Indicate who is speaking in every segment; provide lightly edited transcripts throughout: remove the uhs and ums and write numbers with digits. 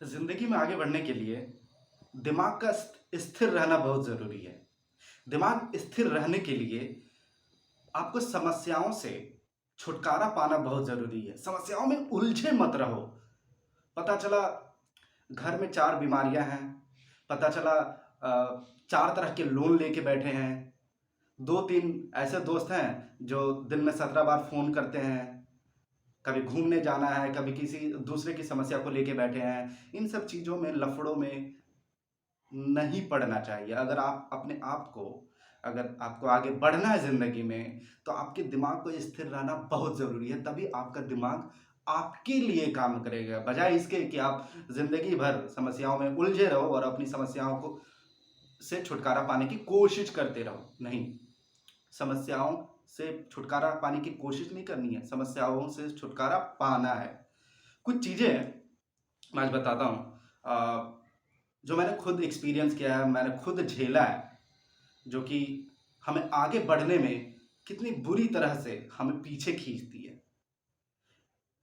Speaker 1: ज़िंदगी में आगे बढ़ने के लिए दिमाग का स्थिर रहना बहुत ज़रूरी है। दिमाग स्थिर रहने के लिए आपको समस्याओं से छुटकारा पाना बहुत ज़रूरी है। समस्याओं में उलझे मत रहो। पता चला घर में 4 बीमारियाँ हैं, पता चला 4 तरह के लोन लेके बैठे हैं, 2-3 ऐसे दोस्त हैं जो दिन में 17 बार फ़ोन करते हैं, कभी घूमने जाना है, कभी किसी दूसरे की समस्या को लेके बैठे हैं। इन सब चीज़ों में, लफड़ों में नहीं पड़ना चाहिए। अगर आप अपने आप को अगर आपको आगे बढ़ना है ज़िंदगी में, तो आपके दिमाग को स्थिर रहना बहुत ज़रूरी है, तभी आपका दिमाग आपके लिए काम करेगा। बजाय इसके कि आप ज़िंदगी भर समस्याओं में उलझे रहो और अपनी समस्याओं को से छुटकारा पाने की कोशिश करते रहो। नहीं, समस्याओं से छुटकारा पाने की कोशिश नहीं करनी है, समस्याओं से छुटकारा पाना है। कुछ चीज़ें मैं आज बताता हूँ जो मैंने खुद एक्सपीरियंस किया है, मैंने खुद झेला है, जो कि हमें आगे बढ़ने में कितनी बुरी तरह से हमें पीछे खींचती है।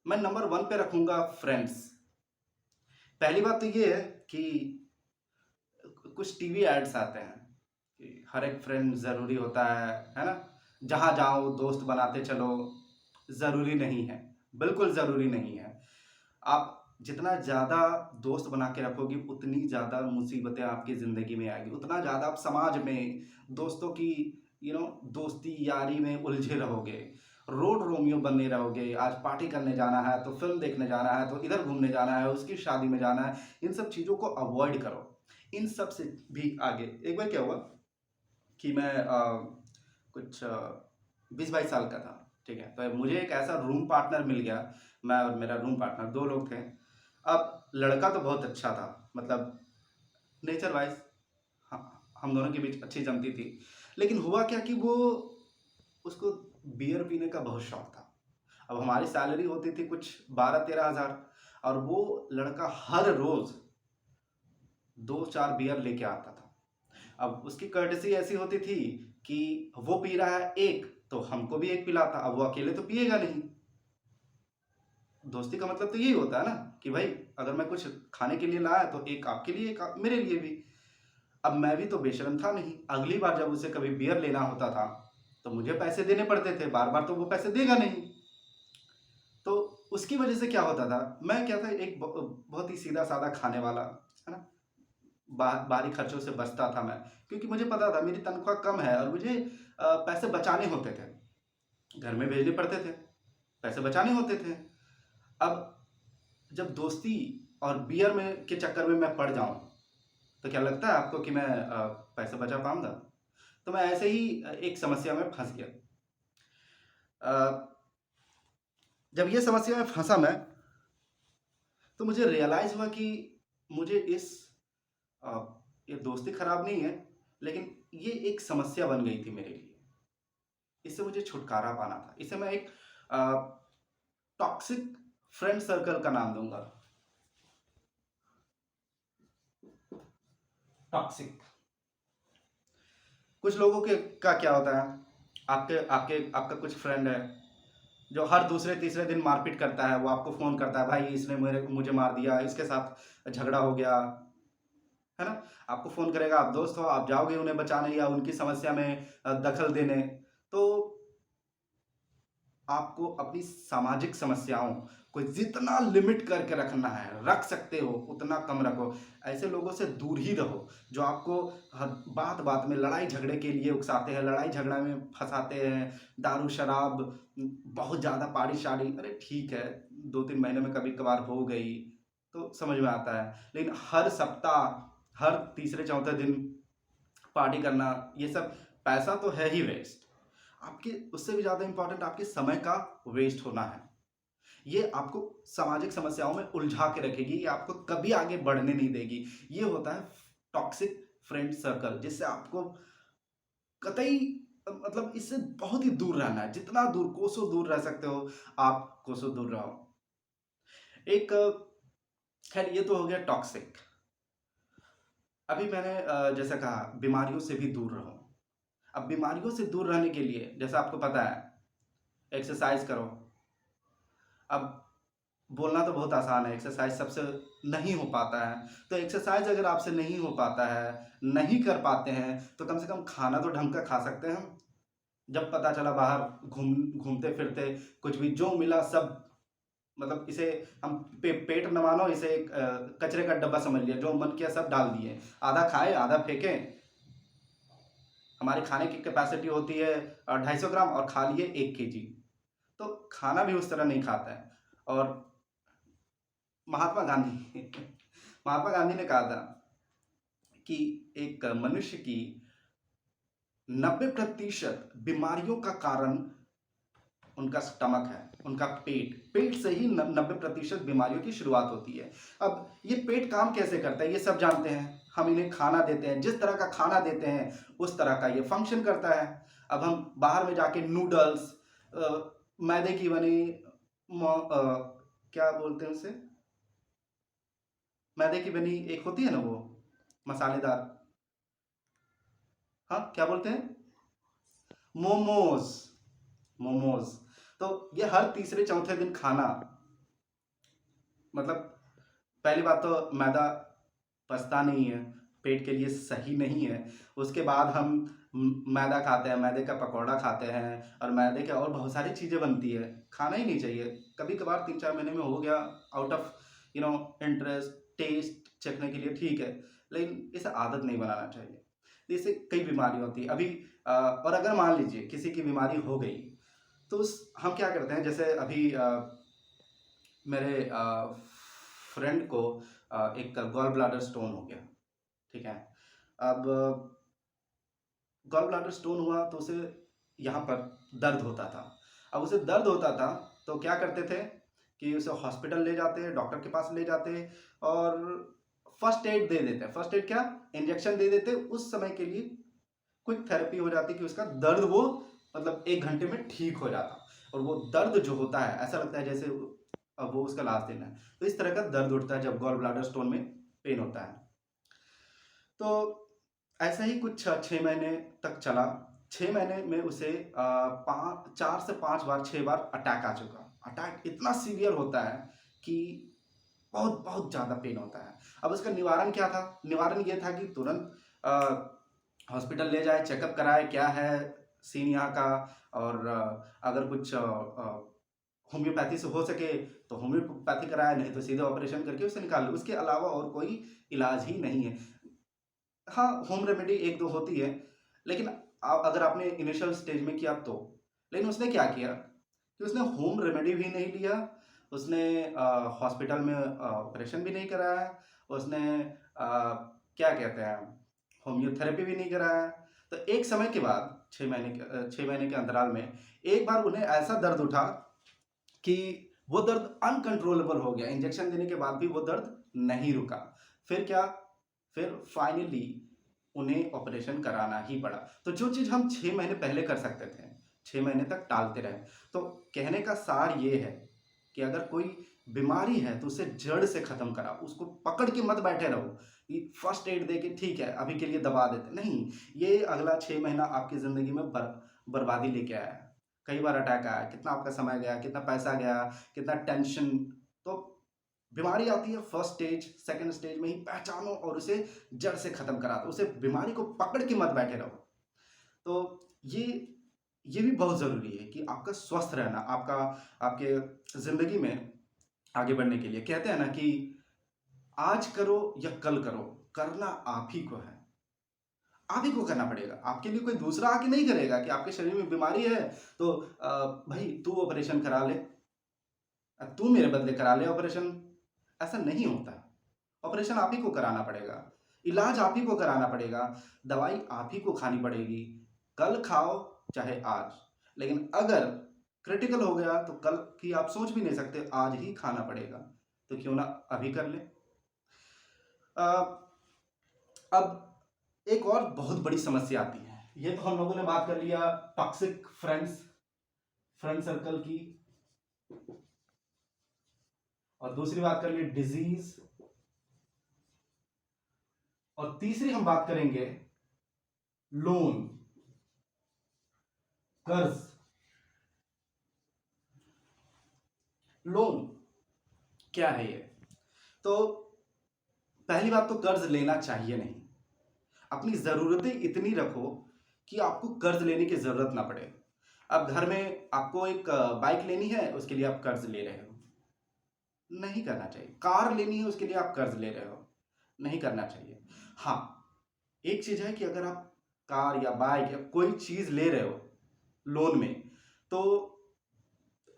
Speaker 1: मैं नंबर 1 पे रखूँगा फ्रेंड्स। पहली बात तो ये है कि कुछ टीवी एड्स आते हैं कि हर एक फ्रेंड ज़रूरी होता है ना? जहाँ जाओ दोस्त बनाते चलो, ज़रूरी नहीं है, बिल्कुल ज़रूरी नहीं है। आप जितना ज़्यादा दोस्त बना के रखोगे, उतनी ज़्यादा मुसीबतें आपकी ज़िंदगी में आएगी, उतना ज़्यादा आप समाज में दोस्तों की दोस्ती यारी में उलझे रहोगे, रोड रोमियो बने रहोगे। आज पार्टी करने जाना है तो फिल्म देखने जाना है तो इधर घूमने जाना है, उसकी शादी में जाना है। इन सब चीज़ों को अवॉइड करो। इन सब से भी आगे एक बार क्या हुआ कि मैं कुछ 20-22 साल का था, ठीक है? तो मुझे एक ऐसा रूम पार्टनर मिल गया, मैं और मेरा रूम पार्टनर 2 लोग थे। अब लड़का तो बहुत अच्छा था, मतलब नेचर वाइज़ ह हम दोनों के बीच अच्छी जमती थी। लेकिन हुआ क्या कि उसको बियर पीने का बहुत शौक था। अब हमारी सैलरी होती थी कुछ 12-13 हज़ार और वो लड़का हर रोज़ 2-4 बियर लेके आता था। अब उसकी कर्टेसी ऐसी होती थी कि वो पी रहा है 1 तो हमको भी 1 पिलाता। अब वो अकेले तो पिएगा नहीं। दोस्ती का मतलब तो यही होता है ना कि भाई अगर मैं कुछ खाने के लिए लाया तो 1 आपके लिए, 1 मेरे लिए भी। अब मैं भी तो बेशर्म था नहीं। अगली बार जब उसे कभी बियर लेना होता था, तो मुझे पैसे देने पड़ते थे। बार-बार तो वो पैसे देगा नहीं। तो उसकी वजह से क्या होता था, मैं क्या था एक बहुत ही सीधा-साधा खाने वाला, है ना? बाहरी खर्चों से बचता था मैं, क्योंकि मुझे पता था मेरी तनख्वाह कम है और मुझे पैसे बचाने होते थे, घर में भेजने पड़ते थे, पैसे बचाने होते थे। अब जब दोस्ती और बियर में के चक्कर में मैं पड़ जाऊं, तो क्या लगता है आपको कि मैं पैसे बचा पाऊंगा? तो मैं ऐसे ही एक समस्या में फंस गया। अ, जब ये समस्या में फंसा मैं, तो मुझे रियलाइज हुआ कि मुझे अ, ये दोस्ती खराब नहीं है, लेकिन ये एक समस्या बन गई थी मेरे लिए। इससे मुझे छुटकारा पाना था। इसे मैं एक टॉक्सिक फ्रेंड सर्कल का नाम दूंगा। टॉक्सिक। कुछ लोगों के का क्या होता है, आपके आपके आपका कुछ फ्रेंड है जो हर दूसरे तीसरे दिन मारपीट करता है। वो आपको फोन करता है, भाई इसने मेरे मुझे मार दिया, इसके साथ झगड़ा हो गया, है ना? आपको फ़ोन करेगा, आप दोस्त हो, आप जाओगे उन्हें बचाने या उनकी समस्या में दखल देने। तो आपको अपनी सामाजिक समस्याओं को जितना लिमिट करके रखना है, रख सकते हो उतना कम रखो। ऐसे लोगों से दूर ही रहो, जो आपको बात-बात में लड़ाई झगड़े के लिए उकसाते हैं, लड़ाई झगड़ा में फँसाते हैं, दारू शराब बहुत ज़्यादा पार्टी-शार्टी। अरे ठीक है, 2-3 महीने में कभी-कभार हो गई, तो समझ में आता है। लेकिन हर सप्ताह, हर तीसरे-चौथे दिन पार्टी करना, ये सब पैसा तो है ही वेस्ट। आपके उससे भी ज़्यादा इम्पोर्टेंट आपके समय का वेस्ट होना है। ये आपको सामाजिक समस्याओं में उलझा के रखेगी, ये आपको कभी आगे बढ़ने नहीं देगी। ये होता है टॉक्सिक फ्रेंड सर्कल, जिससे आपको कतई मतलब इससे बहुत ही दूर रहना है। जितना दूर, कोसों दूर रह सकते हो, आप कोसों दूर रहो। एक खैर ये तो हो गया टॉक्सिक। अभी मैंने जैसा कहा बीमारियों से भी दूर रहो। अब बीमारियों से दूर रहने के लिए जैसा आपको पता है, एक्सरसाइज करो। अब बोलना तो बहुत आसान है, एक्सरसाइज सबसे नहीं हो पाता है। तो एक्सरसाइज अगर आपसे नहीं हो पाता है, नहीं कर पाते हैं, तो कम से कम खाना तो ढंग का खा सकते हैं हम। जब पता चला बाहर घूमते फिरते कुछ भी जो मिला सब, मतलब इसे हम पेट न मानो, इसे एक कचरे का डब्बा समझ लिया, जो मन किया सब डाल दिए, आधा खाए आधा फेंके। हमारी खाने की कैपेसिटी होती है 250 ग्राम और खा लिए 1 kg। तो खाना भी उस तरह नहीं खाता है। और महात्मा गांधी महात्मा गांधी ने कहा था कि एक मनुष्य की 90% बीमारियों का कारण उनका स्टमक है, उनका पेट। पेट से ही 90% बीमारियों की शुरुआत होती है। अब ये पेट काम कैसे करता है ये सब जानते हैं। हम इन्हें खाना देते हैं, जिस तरह का खाना देते हैं उस तरह का ये फंक्शन करता है। अब हम बाहर में जाके नूडल्स, मैदे की बनी, क्या बोलते हैं उसे, मैदे की बनी एक होती है ना वो मसालेदार, हाँ क्या बोलते हैं, मोमोज। मोमोज तो ये हर तीसरे चौथे दिन खाना, मतलब पहली बात तो मैदा पचता नहीं है, पेट के लिए सही नहीं है। उसके बाद हम मैदा खाते हैं, मैदे का पकौड़ा खाते हैं, और मैदे के और बहुत सारी चीज़ें बनती है, खाना ही नहीं चाहिए। कभी कभार 3-4 महीने में हो गया, आउट ऑफ इंटरेस्ट, टेस्ट चखने के लिए ठीक है, लेकिन इसे आदत नहीं बनाना चाहिए। तो इससे कई बीमारी होती है। अभी और अगर मान लीजिए किसी की बीमारी हो गई, तो हम क्या करते हैं, जैसे अभी मेरे फ्रेंड को एक गॉल ब्लाडर स्टोन हो गया, ठीक है। अब गॉल ब्लाडर स्टोन हुआ तो उसे यहाँ पर दर्द होता था। अब उसे दर्द होता था तो क्या करते थे कि उसे हॉस्पिटल ले जाते, डॉक्टर के पास ले जाते और फर्स्ट एड दे देते। फर्स्ट एड क्या, इंजेक्शन दे देते, उस समय के लिए क्विक थेरेपी हो जाती कि उसका दर्द वो मतलब 1 घंटे में ठीक हो जाता। और वो दर्द जो होता है ऐसा लगता है जैसे अब वो उसका लास्ट दिन है। तो इस तरह का दर्द उठता है जब गॉल ब्लाडर स्टोन में पेन होता है। तो ऐसा ही कुछ 6 महीने तक चला। 6 महीने में उसे 4 से 5 बार 6 बार अटैक आ चुका। अटैक इतना सीवियर होता है कि बहुत बहुत ज़्यादा पेन होता है। अब उसका निवारण क्या था, निवारण ये था कि तुरंत हॉस्पिटल ले जाए, चेकअप कराए क्या है सीन यहाँ का, और अगर कुछ होम्योपैथी से हो सके तो होम्योपैथी कराए, नहीं तो सीधे ऑपरेशन करके उसे निकाल लो। उसके अलावा और कोई इलाज ही नहीं है। हाँ, होम रेमेडी एक दो होती है, लेकिन अगर आपने इनिशियल स्टेज में किया तो। लेकिन उसने क्या किया कि उसने होम रेमेडी भी नहीं लिया, उसने हॉस्पिटल में ऑपरेशन भी नहीं कराया, उसने क्या कहते हैं होम्योथेरेपी भी नहीं कराया। तो एक समय के बाद 6 महीने के अंतराल में एक बार उन्हें ऐसा दर्द उठा कि वो दर्द अनकंट्रोलेबल हो गया। इंजेक्शन देने के बाद भी वो दर्द नहीं रुका। फिर क्या, फिर फाइनली उन्हें ऑपरेशन कराना ही पड़ा। तो जो चीज़ हम 6 महीने पहले कर सकते थे, 6 महीने तक टालते रहे। तो कहने का सार ये है कि अगर कोई बीमारी है तो उसे जड़ से खत्म कराओ, उसको पकड़ के मत बैठे रहो कि फर्स्ट एड दे के ठीक है अभी के लिए दबा देते, नहीं। ये अगला 6 महीना आपकी ज़िंदगी में बर्बादी लेके आया है। कई बार अटैक आया, कितना आपका समय गया, कितना पैसा गया, कितना टेंशन। तो बीमारी आती है फर्स्ट स्टेज सेकंड स्टेज में ही पहचानो और उसे जड़ से खत्म करा दो, उसे बीमारी को पकड़ के मत बैठे रहो। तो ये ये भी बहुत ज़रूरी है कि आपका स्वस्थ रहना, आपका आपके ज़िंदगी में आगे बढ़ने के लिए कहते हैं ना कि आज करो या कल करो, करना आप ही को है। आप ही को करना पड़ेगा, आपके लिए कोई दूसरा आके नहीं करेगा कि आपके शरीर में बीमारी है तो भाई तू ऑपरेशन करा ले, तू मेरे बदले करा ले ऑपरेशन। ऐसा नहीं होता। ऑपरेशन आप ही को कराना पड़ेगा, इलाज आप ही को कराना पड़ेगा, दवाई आप ही को खानी पड़ेगी। कल खाओ चाहे आज, लेकिन अगर क्रिटिकल हो गया तो कल की आप सोच भी नहीं सकते, आज ही खाना पड़ेगा। तो क्यों ना अभी कर ले। अ, अब एक और बहुत बड़ी समस्या आती है। ये तो हम लोगों ने बात कर लिया टॉक्सिक फ्रेंड सर्कल की, और दूसरी बात कर ली डिजीज, और तीसरी हम बात करेंगे लोन, कर्ज। लोन क्या है ये? तो पहली बात तो कर्ज लेना चाहिए नहीं। अपनी ज़रूरतें इतनी रखो कि आपको कर्ज लेने की ज़रूरत ना पड़े। अब घर में आपको एक बाइक लेनी है, उसके लिए आप कर्ज ले रहे हो, नहीं करना चाहिए। कार लेनी है, उसके लिए आप कर्ज ले रहे हो, नहीं करना चाहिए। हाँ, एक चीज़ है कि अगर आप कार या बाइक या कोई चीज़ ले रहे हो लोन में, तो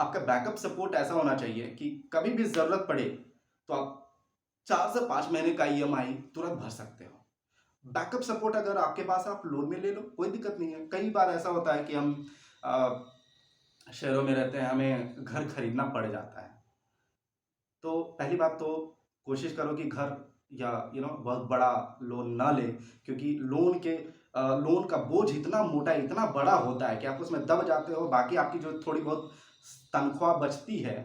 Speaker 1: आपका बैकअप सपोर्ट ऐसा होना चाहिए कि कभी भी ज़रूरत पड़े तो आप 4 से 5 महीने का ईएमआई तुरंत भर सकते हो। बैकअप सपोर्ट अगर आपके पास है, आप लोन में ले लो, कोई दिक्कत नहीं है। कई बार ऐसा होता है कि हम अ, शहरों में रहते हैं, हमें घर खरीदना पड़ जाता है। तो पहली बात तो कोशिश करो कि घर या बहुत बड़ा लोन ना ले, क्योंकि लोन का बोझ इतना मोटा, इतना बड़ा होता है कि आप उसमें दब जाते हो। बाकी आपकी जो थोड़ी बहुत तनख्वाह बचती है,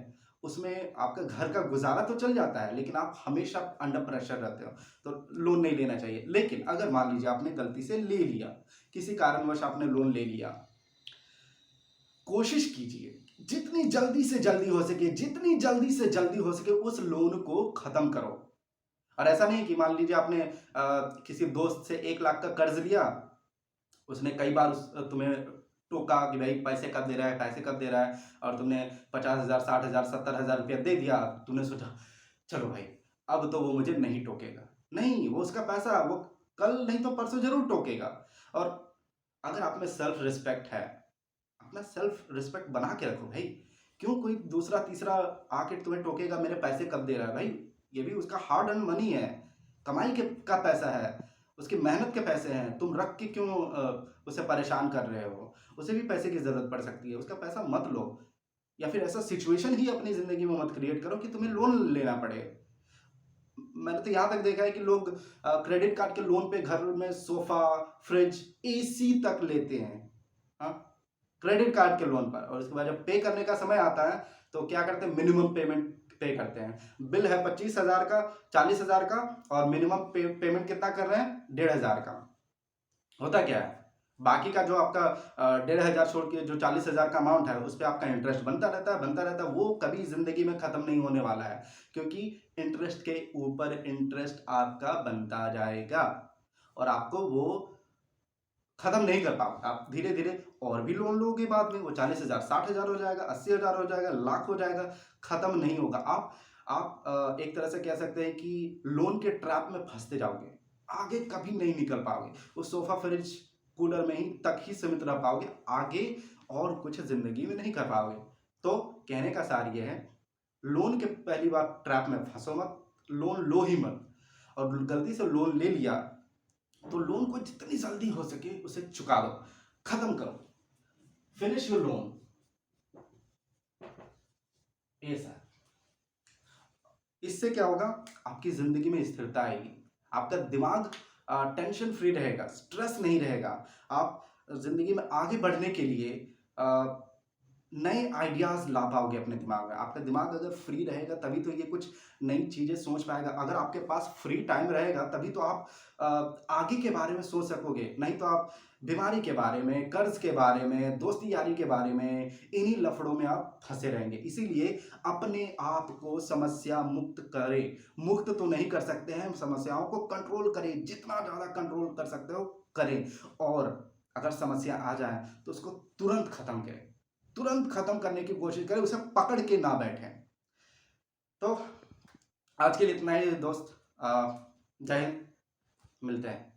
Speaker 1: उसमें आपका घर का गुजारा तो चल जाता है, लेकिन आप हमेशा अंडर प्रेशर रहते हो। तो लोन नहीं लेना चाहिए। लेकिन अगर मान लीजिए आपने गलती से ले लिया, किसी कारणवश आपने लोन ले लिया, कोशिश कीजिए जितनी जल्दी से जल्दी हो सके, जितनी जल्दी से जल्दी हो सके उस लोन को खत्म करो। और ऐसा नहीं कि मान लीजिए आपने किसी दोस्त से 1 लाख का कर्ज लिया, उसने कई बार तुम्हें टोका कि भाई पैसे कब दे रहा है, पैसे कब दे रहा है, और तुमने 50,000, 60,000, 70,000 रुपया दे दिया। तुमने सोचा चलो भाई अब तो वो मुझे नहीं टोकेगा। नहीं, वो उसका पैसा वो कल नहीं तो परसों जरूर टोकेगा। और अगर आप में सेल्फ रिस्पेक्ट है, अपना सेल्फ रिस्पेक्ट बना के रखो भाई। क्यों कोई दूसरा तीसरा आके तुम्हें टोकेगा मेरे पैसे कब दे रहा है? भाई ये भी उसका हार्ड अर्न मनी है, कमाई के का पैसा है, उसकी मेहनत के पैसे हैं। तुम रख के क्यों उसे परेशान कर रहे हो? उसे भी पैसे की जरूरत पड़ सकती है, उसका पैसा मत लो। या फिर ऐसा सिचुएशन ही अपनी जिंदगी में मत क्रिएट करो कि तुम्हें लोन लेना पड़े। मैंने तो यहाँ तक देखा है कि लोग क्रेडिट कार्ड के लोन पे घर में सोफा, फ्रिज, एसी तक लेते हैं, हाँ, क्रेडिट कार्ड के लोन पर। और उसके बाद जब पे करने का समय आता है तो क्या करते हैं, मिनिमम पेमेंट पे करते हैं। बिल है 25,000 का, 40,000 का, और मिनिमम पेमेंट कितना कर रहे हैं, 1,500 का। होता क्या है, बाकी का जो आपका 1,500 छोड़ के जो 40,000 का अमाउंट है, उस पर आपका इंटरेस्ट बनता रहता है, बनता रहता है। वो कभी जिंदगी में खत्म नहीं होने वाला है, क्योंकि इंटरेस्ट के ऊपर इंटरेस्ट आपका बनता जाएगा और आपको वो खत्म नहीं कर पाओगे। आप धीरे धीरे और भी लोन लोगे, बाद में वो 40,000, 60,000 हो जाएगा, 80,000 हो जाएगा, लाख हो जाएगा, खत्म नहीं होगा। आप एक तरह से कह सकते हैं कि लोन के ट्रैप में फंसते जाओगे, आगे कभी नहीं निकल पाओगे। उस सोफा, फ्रिज, कूलर में ही तक ही सीमित रह पाओगे, आगे और कुछ जिंदगी में नहीं कर पाओगे। तो कहने का सार ये है, लोन के पहली बार ट्रैप में फंसो मत, लोन लो ही मत। और गलती से लोन ले लिया तो लोन को जितनी जल्दी हो सके उसे चुका दो, खत्म करो, फिनिश योर लोन। ऐसा इससे क्या होगा, आपकी जिंदगी में स्थिरता आएगी, आपका दिमाग टेंशन फ्री रहेगा, स्ट्रेस नहीं रहेगा। आप जिंदगी में आगे बढ़ने के लिए नए आइडियाज ला पाओगे अपने दिमाग में। आपका दिमाग अगर फ्री रहेगा तभी तो ये कुछ नई चीजें सोच पाएगा। अगर आपके पास फ्री टाइम रहेगा तभी तो आप आगे के बारे में सोच सकोगे। नहीं तो आप बीमारी के बारे में, कर्ज के बारे में, दोस्ती यारी के बारे में, इन्हीं लफड़ों में आप फंसे रहेंगे। इसीलिए अपने आप को समस्या मुक्त करें। मुक्त तो नहीं कर सकते हैं, समस्याओं को कंट्रोल करें, जितना ज्यादा कंट्रोल कर सकते हो करें। और अगर समस्या आ जाए तो उसको तुरंत खत्म करें, तुरंत खत्म करने की कोशिश करें, उसे पकड़ के ना बैठें। तो आज के लिए इतना ही दोस्त। जय हिंद, मिलते हैं।